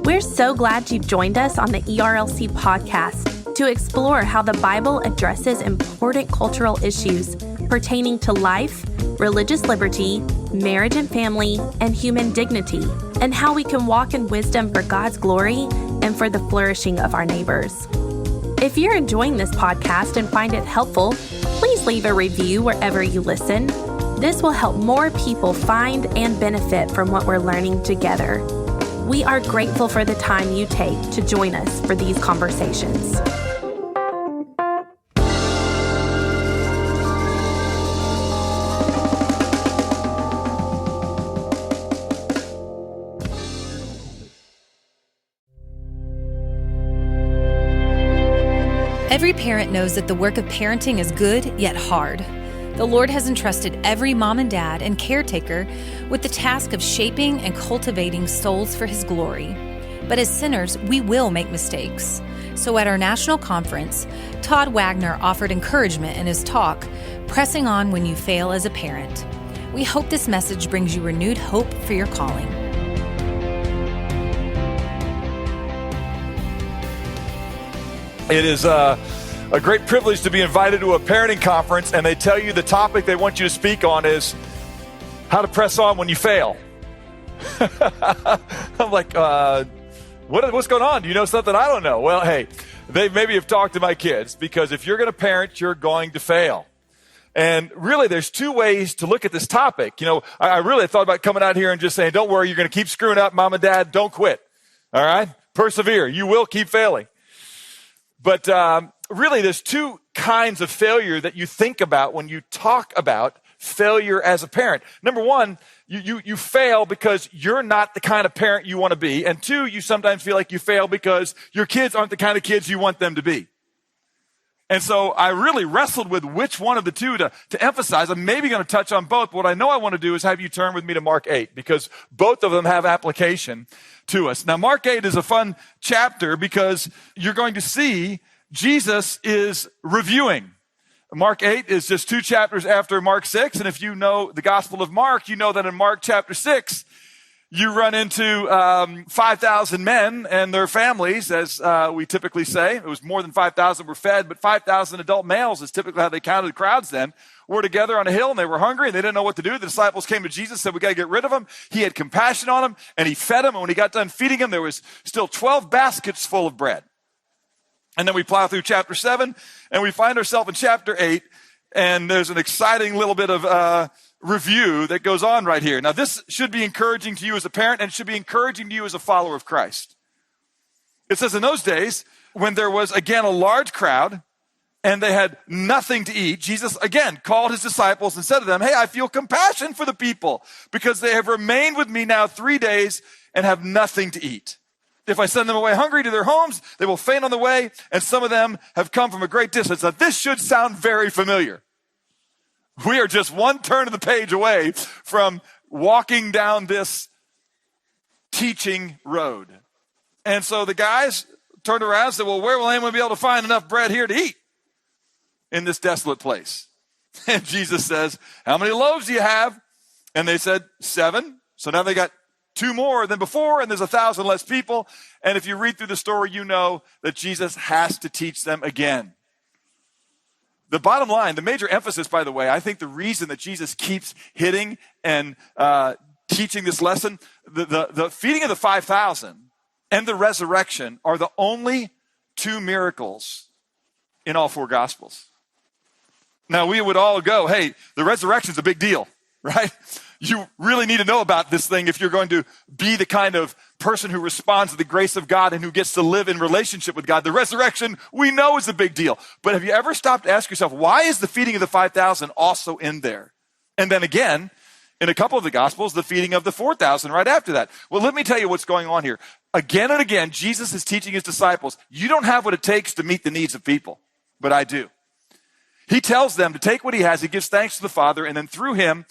We're so glad you've joined us on the ERLC podcast to explore how the Bible addresses important cultural issues pertaining to life, religious liberty, marriage and family, and human dignity, and how we can walk in wisdom for God's glory and for the flourishing of our neighbors. If you're enjoying this podcast and find it helpful, please leave a review wherever you listen. This will help more people find and benefit from what we're learning together. We are grateful for the time you take to join us for these conversations. Every parent knows that the work of parenting is good, yet hard. The Lord has entrusted every mom and dad and caretaker with the task of shaping and cultivating souls for His glory. But as sinners, we will make mistakes. So at our national conference, Todd Wagner offered encouragement in his talk, Pressing On When You Fail as a Parent. We hope this message brings you renewed hope for your calling. It is a great privilege to be invited to a parenting conference, and they tell you the topic they want you to speak on is how to press on when you fail. I'm like, what's going on? Do you know something I don't know? Well, hey, they maybe have talked to my kids, because if you're going to parent, you're going to fail. And really, there's two ways to look at this topic. You know, I really thought about coming out here and just saying, don't worry, you're going to keep screwing up, mom and dad, don't quit. All right? Persevere. You will keep failing. But really, there's two kinds of failure that you think about when you talk about failure as a parent. Number one, you fail because you're not the kind of parent you want to be. And two, you sometimes feel like you fail because your kids aren't the kind of kids you want them to be. And so I really wrestled with which one of the two to emphasize. I'm maybe going to touch on both. What I know I want to do is have you turn with me to Mark 8, because both of them have application to us. Now, Mark 8 is a fun chapter because you're going to see Jesus is reviewing. Mark 8 is just 2 chapters after Mark 6. And if you know the Gospel of Mark, you know that in Mark chapter 6, you run into 5,000 men and their families, as we typically say. It was more than 5,000 were fed, but 5,000 adult males is typically how they counted the crowds then. Were together on a hill, and they were hungry, and they didn't know what to do. The disciples came to Jesus, said, we got to get rid of them. He had compassion on them, and he fed them. And when he got done feeding them, there was still 12 baskets full of bread. And then we plow through chapter 7, and we find ourselves in chapter 8, and there's an exciting little bit of review that goes on right here. Now, this should be encouraging to you as a parent, and it should be encouraging to you as a follower of Christ. It says, in those days, when there was again a large crowd, and they had nothing to eat, Jesus again called his disciples and said to them, hey, I feel compassion for the people, because they have remained with me now 3 days and have nothing to eat. If I send them away hungry to their homes, they will faint on the way, and some of them have come from a great distance. Now, this should sound very familiar. We are just one turn of the page away from walking down this teaching road. And so the guys turned around and said, well, where will anyone be able to find enough bread here to eat in this desolate place? And Jesus says, how many loaves do you have? And they said, 7. So now they got 2 more than before, and there's 1,000 less people. And if you read through the story, you know that Jesus has to teach them again. The bottom line, the major emphasis, by the way, I think the reason that Jesus keeps hitting and teaching this lesson, the feeding of the 5,000 and the resurrection are the only 2 miracles in all 4 Gospels. Now, we would all go, hey, the resurrection's a big deal, right? You really need to know about this thing if you're going to be the kind of person who responds to the grace of God and who gets to live in relationship with God. The resurrection, we know, is a big deal. But have you ever stopped to ask yourself, why is the feeding of the 5,000 also in there? And then again, in a couple of the Gospels, the feeding of the 4,000 right after that. Well, let me tell you what's going on here. Again and again, Jesus is teaching his disciples, you don't have what it takes to meet the needs of people, but I do. He tells them to take what he has, he gives thanks to the Father, and then through him,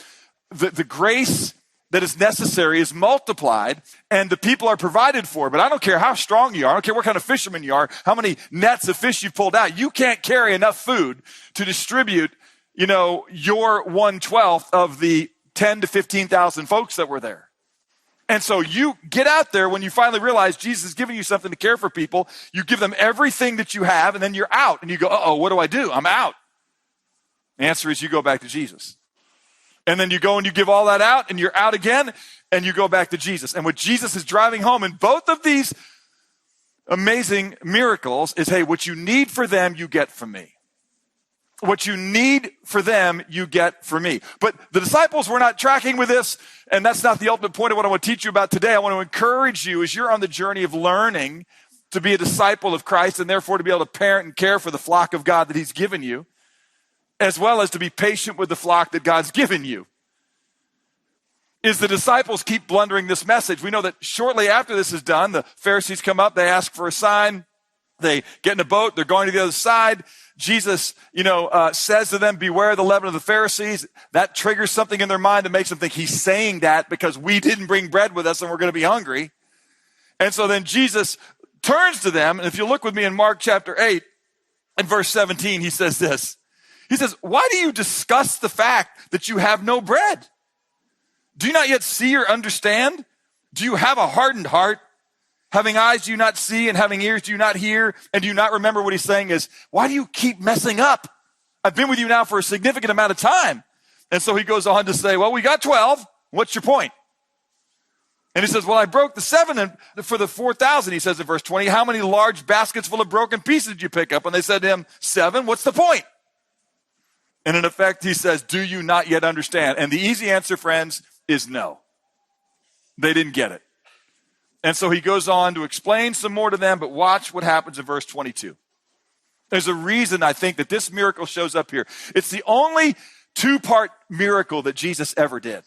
the grace that is necessary is multiplied, and the people are provided for. But I don't care how strong you are. I don't care what kind of fisherman you are, how many nets of fish you've pulled out. You can't carry enough food to distribute, your 1/12 of the 10 to 15,000 folks that were there. And so you get out there when you finally realize Jesus is giving you something to care for people. You give them everything that you have, and then you're out. And you go, uh-oh, what do I do? I'm out. The answer is you go back to Jesus. And then you go and you give all that out, and you're out again, and you go back to Jesus. And what Jesus is driving home in both of these amazing miracles is, hey, what you need for them, you get from me. What you need for them, you get from me. But the disciples were not tracking with this, and that's not the ultimate point of what I want to teach you about today. I want to encourage you as you're on the journey of learning to be a disciple of Christ and therefore to be able to parent and care for the flock of God that he's given you, as well as to be patient with the flock that God's given you. Is the disciples keep blundering this message. We know that shortly after this is done, the Pharisees come up, they ask for a sign, they get in a boat, they're going to the other side. Jesus, says to them, beware the leaven of the Pharisees. That triggers something in their mind that makes them think he's saying that because we didn't bring bread with us and we're going to be hungry. And so then Jesus turns to them, and if you look with me in Mark chapter 8 and verse 17, he says this. He says, why do you discuss the fact that you have no bread? Do you not yet see or understand? Do you have a hardened heart? Having eyes do you not see, and having ears do you not hear, and do you not remember? What he's saying is, why do you keep messing up? I've been with you now for a significant amount of time. And so he goes on to say, well, we got 12. What's your point? And he says, well, I broke the 7 and for the 4,000. He says in verse 20, how many large baskets full of broken pieces did you pick up? And they said to him, 7. What's the point? And in effect, he says, do you not yet understand? And the easy answer, friends, is no. They didn't get it. And so he goes on to explain some more to them, but watch what happens in verse 22. There's a reason I think that this miracle shows up here. It's the only 2-part miracle that Jesus ever did.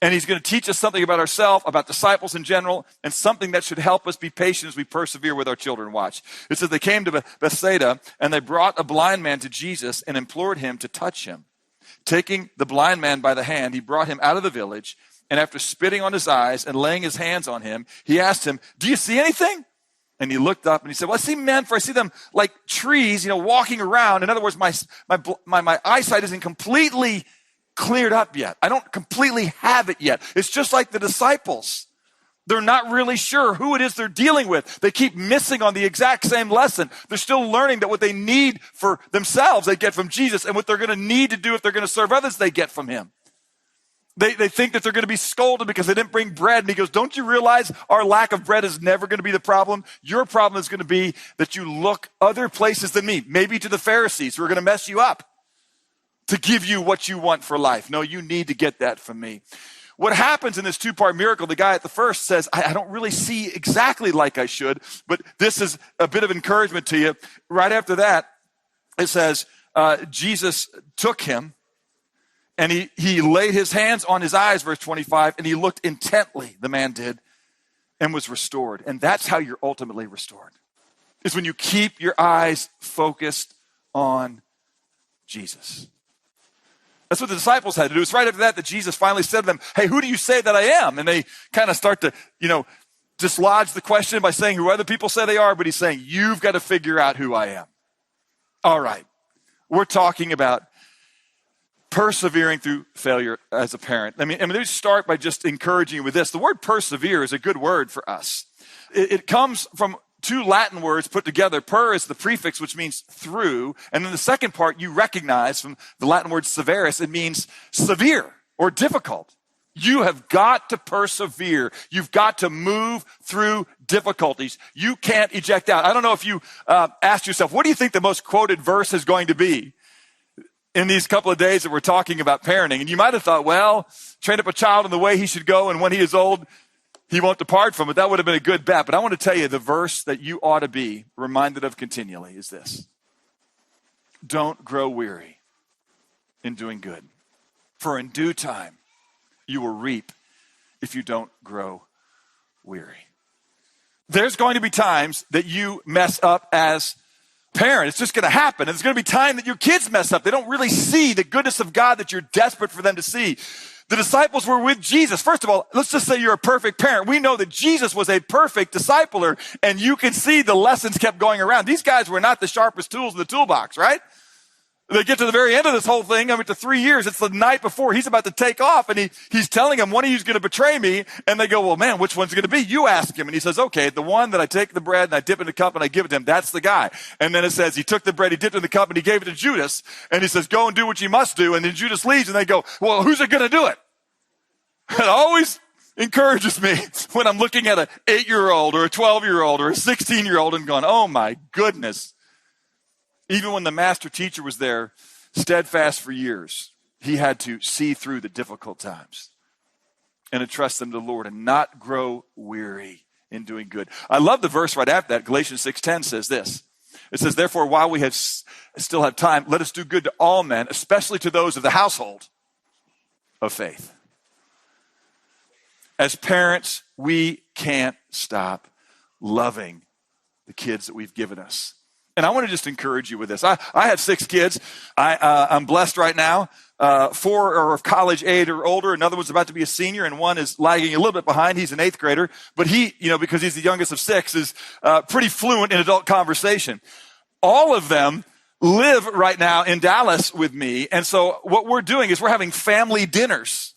And he's going to teach us something about ourselves, about disciples in general, and something that should help us be patient as we persevere with our children. Watch. It says they came to Bethsaida, and they brought a blind man to Jesus and implored him to touch him. Taking the blind man by the hand, he brought him out of the village. And after spitting on his eyes and laying his hands on him, he asked him, do you see anything? And he looked up and he said, well, I see men, for I see them like trees, walking around. In other words, my eyesight isn't completely cleared up yet. I don't completely have it yet. It's just like the disciples. They're not really sure who it is they're dealing with. They keep missing on the exact same lesson. They're still learning that what they need for themselves, they get from Jesus, and what they're going to need to do if they're going to serve others, they get from him. They think that they're going to be scolded because they didn't bring bread. And he goes, don't you realize our lack of bread is never going to be the problem? Your problem is going to be that you look other places than me, maybe to the Pharisees who are going to mess you up to give you what you want for life. No, you need to get that from me. What happens in this 2-part miracle, the guy at the first says, I don't really see exactly like I should, but this is a bit of encouragement to you. Right after that, it says, Jesus took him, and he laid his hands on his eyes, verse 25, and he looked intently, the man did, and was restored. And that's how you're ultimately restored. Is when you keep your eyes focused on Jesus. That's what the disciples had to do. It's right after that Jesus finally said to them, hey, who do you say that I am? And they kind of start to, dislodge the question by saying who other people say they are, but he's saying, you've got to figure out who I am. All right. We're talking about persevering through failure as a parent. Let me just start by just encouraging you with this. The word persevere is a good word for us. It comes from 2 Latin words put together. Per is the prefix, which means through. And then the second part you recognize from the Latin word severus. It means severe or difficult. You have got to persevere. You've got to move through difficulties. You can't eject out. I don't know if you asked yourself, what do you think the most quoted verse is going to be in these couple of days that we're talking about parenting? And you might have thought, well, train up a child in the way he should go, and when he is old, he won't depart from it. That would have been a good bet. But I want to tell you, the verse that you ought to be reminded of continually is this. Don't grow weary in doing good, for in due time you will reap if you don't grow weary. There's going to be times that you mess up as parent. It's just going to happen. And there's going to be time that your kids mess up. They don't really see the goodness of God that you're desperate for them to see. The disciples were with Jesus. First of all, let's just say you're a perfect parent. We know that Jesus was a perfect discipler, and you can see the lessons kept going around. These guys were not the sharpest tools in the toolbox, right? They get to the very end of this whole thing. I mean, to 3 years. It's the night before he's about to take off, and he's telling them, one of you is going to betray me. And they go, well, man, which one's it going to be? You ask him. And he says, okay, the one that I take the bread and I dip in the cup and I give it to him, that's the guy. And then it says he took the bread, he dipped in the cup, and he gave it to Judas. And he says, go and do what you must do. And then Judas leaves, and they go, well, who's it going to do it? It always encourages me when I'm looking at an 8-year-old or a 12-year-old or a 16-year-old and going, oh my goodness. Even when the master teacher was there, steadfast for years, he had to see through the difficult times and entrust them to the Lord and not grow weary in doing good. I love the verse right after that. Galatians 6:10 says this. It says, therefore, while we still have time, let us do good to all men, especially to those of the household of faith. As parents, we can't stop loving the kids that we've given us. And I want to just encourage you with this. I have 6 kids. I'm blessed right now. 4 are of college age or older. Another one's about to be a senior, and one is lagging a little bit behind. He's an 8th grader. But he, because he's the youngest of 6, is pretty fluent in adult conversation. All of them live right now in Dallas with me. And so what we're doing is we're having family dinners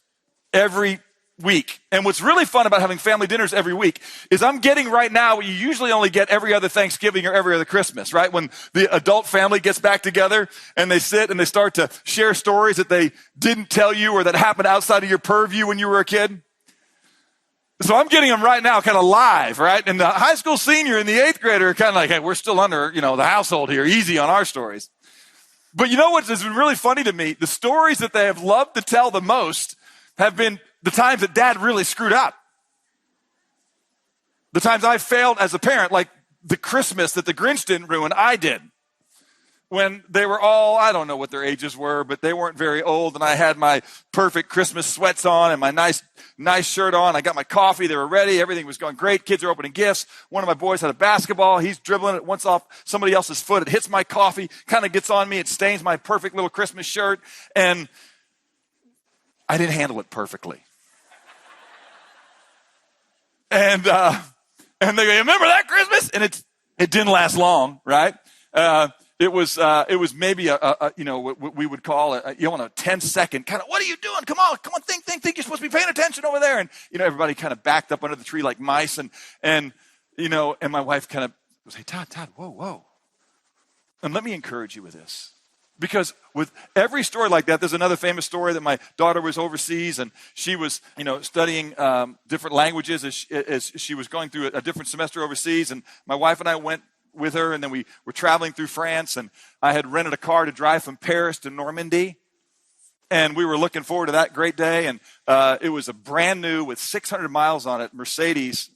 every week. And what's really fun about having family dinners every week is I'm getting right now what you usually only get every other Thanksgiving or every other Christmas, right? When the adult family gets back together and they sit and they start to share stories that they didn't tell you or that happened outside of your purview when you were a kid. So I'm getting them right now kind of live, right? And the high school senior and the 8th grader are kind of like, hey, we're still under, the household here, easy on our stories. But you know what has been really funny to me? The stories that they have loved to tell the most have been the times that dad really screwed up. The times I failed as a parent, like the Christmas that the Grinch didn't ruin, I did. When they were all, I don't know what their ages were, but they weren't very old, and I had my perfect Christmas sweats on and my nice shirt on. I got my coffee. They were ready. Everything was going great. Kids are opening gifts. One of my boys had a basketball. He's dribbling it once off somebody else's foot. It hits my coffee, kind of gets on me. It stains my perfect little Christmas shirt, and I didn't handle it perfectly. And they go, remember that Christmas? And it didn't last long, right? It was maybe what we would call a 10-second kind of, what are you doing? Come on, think. You're supposed to be paying attention over there. And, everybody kind of backed up under the tree like mice. And my wife kind of was, hey, Todd, whoa. And let me encourage you with this. Because with every story like that, there's another famous story that my daughter was overseas and she was, studying different languages as she was going through a different semester overseas. And my wife and I went with her, and then we were traveling through France, and I had rented a car to drive from Paris to Normandy. And we were looking forward to that great day. And it was a brand new, with 600 miles on it, Mercedes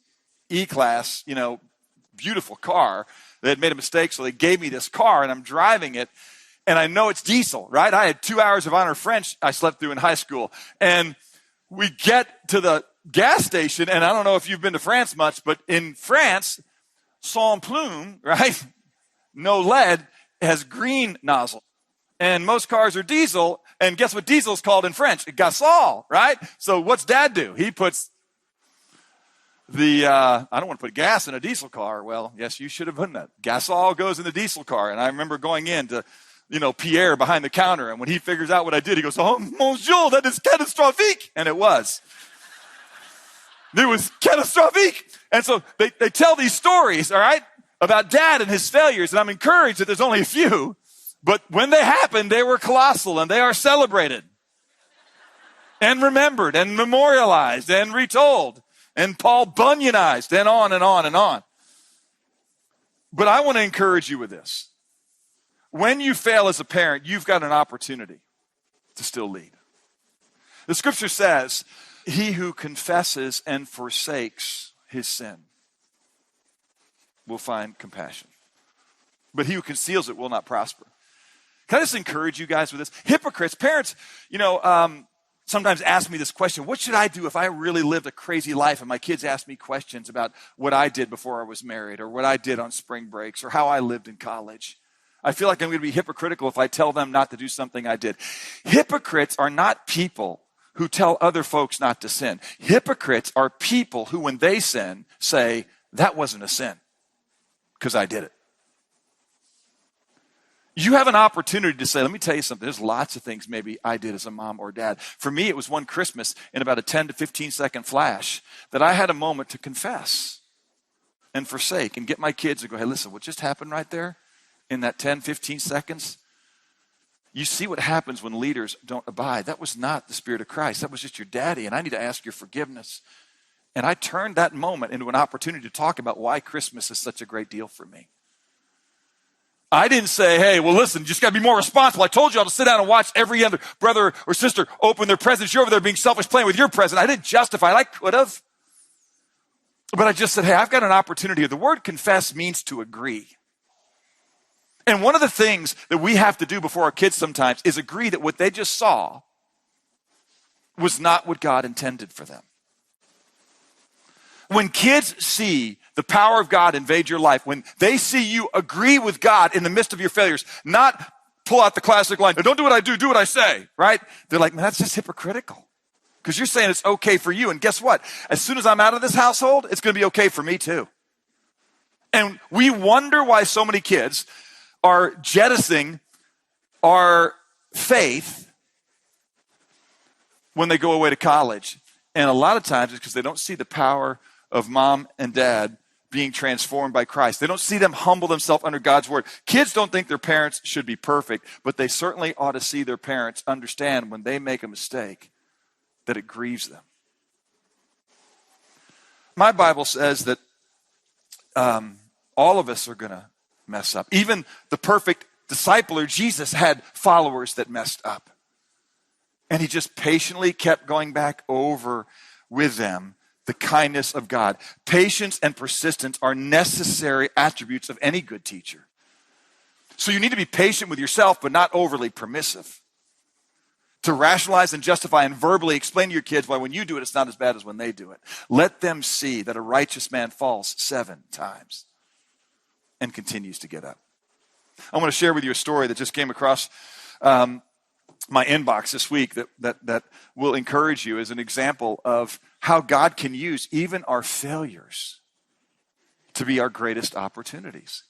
E-Class, beautiful car. They had made a mistake, so they gave me this car, and I'm driving it. And I know it's diesel, right? I had 2 hours of honor French I slept through in high school. And we get to the gas station, and I don't know if you've been to France much, but in France, sans plume, right? No lead, has green nozzle. And most cars are diesel, and guess what diesel is called in French? Gasol, right? So what's dad do? He puts I don't want to put gas in a diesel car. Well, yes, you should have done that. Gasol goes in the diesel car. And I remember going in to Pierre behind the counter. And when he figures out what I did, he goes, oh, monsieur, that is catastrophique. And it was. It was catastrophique. And so they tell these stories, all right, about dad and his failures. And I'm encouraged that there's only a few. But when they happened, they were colossal, and they are celebrated and remembered and memorialized and retold and Paul Bunyanized and on and on and on. But I want to encourage you with this. When you fail as a parent, you've got an opportunity to still lead. The scripture says, he who confesses and forsakes his sin will find compassion. But he who conceals it will not prosper. Can I just encourage you guys with this? Hypocrites, parents, sometimes ask me this question, what should I do if I really lived a crazy life and my kids ask me questions about what I did before I was married or what I did on spring breaks or how I lived in college? I feel like I'm going to be hypocritical if I tell them not to do something I did. Hypocrites are not people who tell other folks not to sin. Hypocrites are people who, when they sin, say, that wasn't a sin because I did it. You have an opportunity to say, let me tell you something. There's lots of things maybe I did as a mom or dad. For me, it was one Christmas in about a 10 to 15 second flash that I had a moment to confess and forsake and get my kids to go, hey, listen, what just happened right there in that 10, 15 seconds? You see what happens when leaders don't abide. That was not the Spirit of Christ. That was just your daddy, and I need to ask your forgiveness. And I turned that moment into an opportunity to talk about why Christmas is such a great deal for me. I didn't say, hey, well, listen, you just got to be more responsible. I told you all to sit down and watch every other brother or sister open their presents. You're over there being selfish, playing with your present. I didn't justify it. I could have. But I just said, hey, I've got an opportunity here. The word confess means to agree. And one of the things that we have to do before our kids sometimes is agree that what they just saw was not what God intended for them. When kids see the power of God invade your life, when they see you agree with God in the midst of your failures, not pull out the classic line, don't do what I do what I say, right? They're like, man, that's just hypocritical. Because you're saying it's okay for you. And guess what? As soon as I'm out of this household, it's going to be okay for me too. And we wonder why so many kids are jettisoning our faith when they go away to college. And a lot of times it's because they don't see the power of mom and dad being transformed by Christ. They don't see them humble themselves under God's word. Kids don't think their parents should be perfect, but they certainly ought to see their parents understand when they make a mistake that it grieves them. My Bible says that all of us are going to mess up. Even the perfect discipler, Jesus, had followers that messed up. And he just patiently kept going back over with them the kindness of God. Patience and persistence are necessary attributes of any good teacher. So you need to be patient with yourself, but not overly permissive. To rationalize and justify and verbally explain to your kids why when you do it, it's not as bad as when they do it. Let them see that a righteous man falls 7 times and continues to get up. I want to share with you a story that just came across my inbox this week that will encourage you as an example of how God can use even our failures to be our greatest opportunities.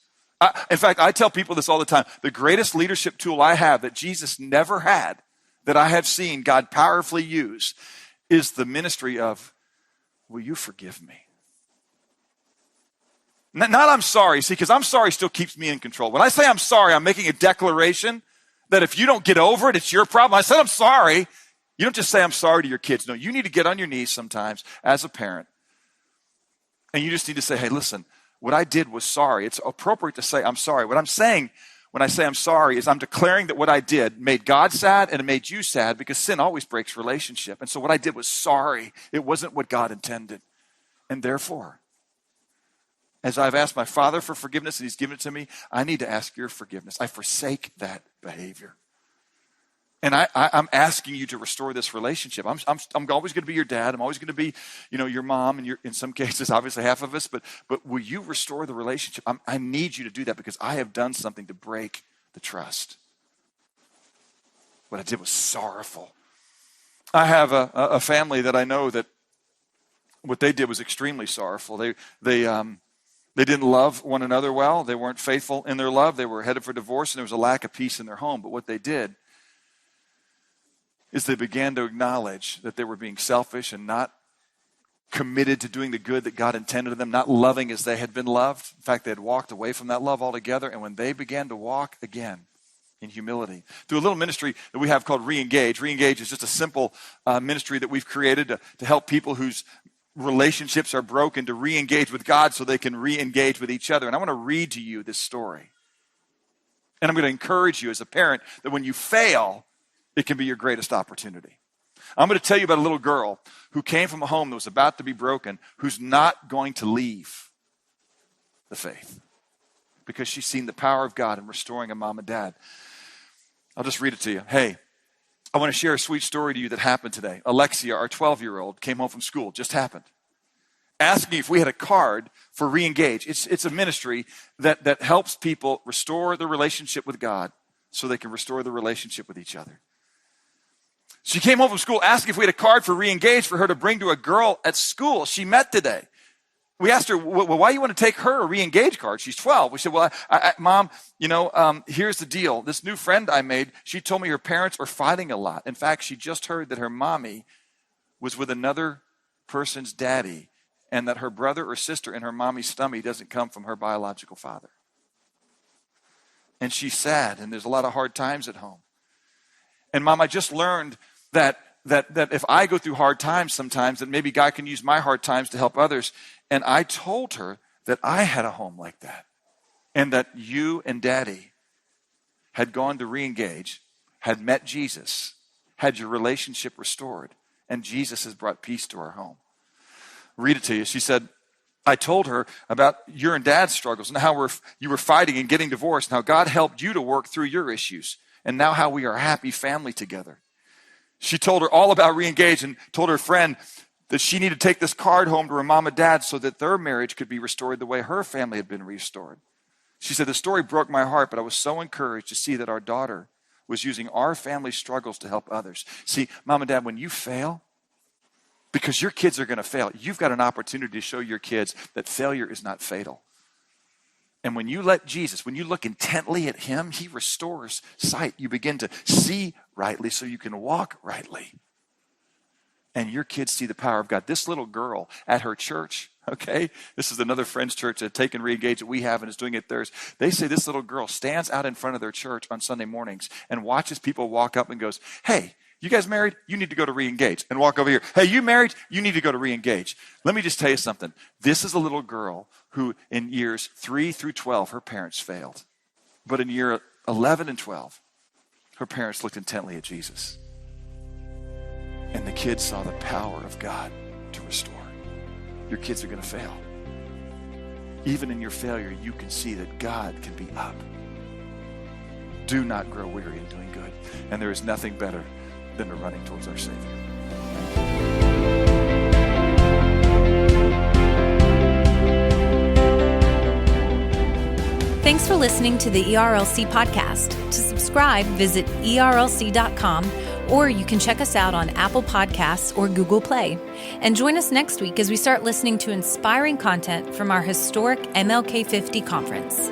In fact, I tell people this all the time. The greatest leadership tool I have that Jesus never had, that I have seen God powerfully use, is the ministry of, will you forgive me? Not I'm sorry, see, because I'm sorry still keeps me in control. When I say I'm sorry, I'm making a declaration that if you don't get over it, it's your problem. I said I'm sorry. You don't just say I'm sorry to your kids. No, you need to get on your knees sometimes as a parent. And you just need to say, hey, listen, what I did was sorry. It's appropriate to say I'm sorry. What I'm saying when I say I'm sorry is I'm declaring that what I did made God sad and it made you sad, because sin always breaks relationship. And so what I did was sorry. It wasn't what God intended. And therefore, as I've asked my Father for forgiveness and he's given it to me, I need to ask your forgiveness. I forsake that behavior. And I'm asking you to restore this relationship. I'm always going to be your dad. I'm always going to be, your mom, and in some cases, obviously half of us. But will you restore the relationship? I need you to do that because I have done something to break the trust. What I did was sorrowful. I have a family that I know that what they did was extremely sorrowful. They didn't love one another well. They weren't faithful in their love. They were headed for divorce, and there was a lack of peace in their home. But what they did is they began to acknowledge that they were being selfish and not committed to doing the good that God intended of them, not loving as they had been loved. In fact, they had walked away from that love altogether. And when they began to walk again in humility, through a little ministry that we have called Re-Engage. Re-Engage is just a simple ministry that we've created to help people whose relationships are broken to re-engage with God so they can re-engage with each other. And I want to read to you this story. And I'm going to encourage you as a parent that when you fail, it can be your greatest opportunity. I'm going to tell you about a little girl who came from a home that was about to be broken, who's not going to leave the faith because she's seen the power of God in restoring a mom and dad. I'll just read it to you. Hey, I want to share a sweet story to you that happened today. Alexia, our 12-year-old, came home from school. Just happened. Asking if we had a card for Re-Engage. It's a ministry that helps people restore their relationship with God so they can restore the relationship with each other. She came home from school asking if we had a card for Re-Engage for her to bring to a girl at school she met today. we asked her, well, why do you want to take her a re-engage card? She's 12. We said, well, Mom, here's the deal. This new friend I made, she told me her parents are fighting a lot. In fact, she just heard that her mommy was with another person's daddy and that her brother or sister in her mommy's stomach doesn't come from her biological father. And she's sad, and there's a lot of hard times at home. And Mom, I just learned that if I go through hard times sometimes, that maybe God can use my hard times to help others. And I told her that I had a home like that, and that you and Daddy had gone to re-engage, had met Jesus, had your relationship restored, and Jesus has brought peace to our home. Read it to you. She said, I told her about your and Dad's struggles and how you were fighting and getting divorced, and how God helped you to work through your issues, and now how we are a happy family together. She told her all about re-engage and told her friend that she needed to take this card home to her mom and dad so that their marriage could be restored the way her family had been restored. She said, the story broke my heart, but I was so encouraged to see that our daughter was using our family struggles to help others. See, Mom and Dad, when you fail, because your kids are going to fail, you've got an opportunity to show your kids that failure is not fatal. And when you let Jesus, when you look intently at him, he restores sight. You begin to see rightly so you can walk rightly. And your kids see the power of God. This little girl at her church, okay, this is another friend's church that taken re-engage that we have and is doing it theirs. They say this little girl stands out in front of their church on Sunday mornings and watches people walk up and goes, hey, you guys married? You need to go to re-engage. And walk over here. Hey, you married? You need to go to re-engage. Let me just tell you something. This is a little girl who in years 3 through 12, her parents failed. But in year 11 and 12, her parents looked intently at Jesus. And the kids saw the power of God to restore. Your kids are going to fail. Even in your failure, you can see that God can be up. Do not grow weary in doing good. And there is nothing better than to running towards our Savior. Thanks for listening to the ERLC podcast. To subscribe, visit ERLC.com, or you can check us out on Apple Podcasts or Google Play. And join us next week as we start listening to inspiring content from our historic MLK 50 conference.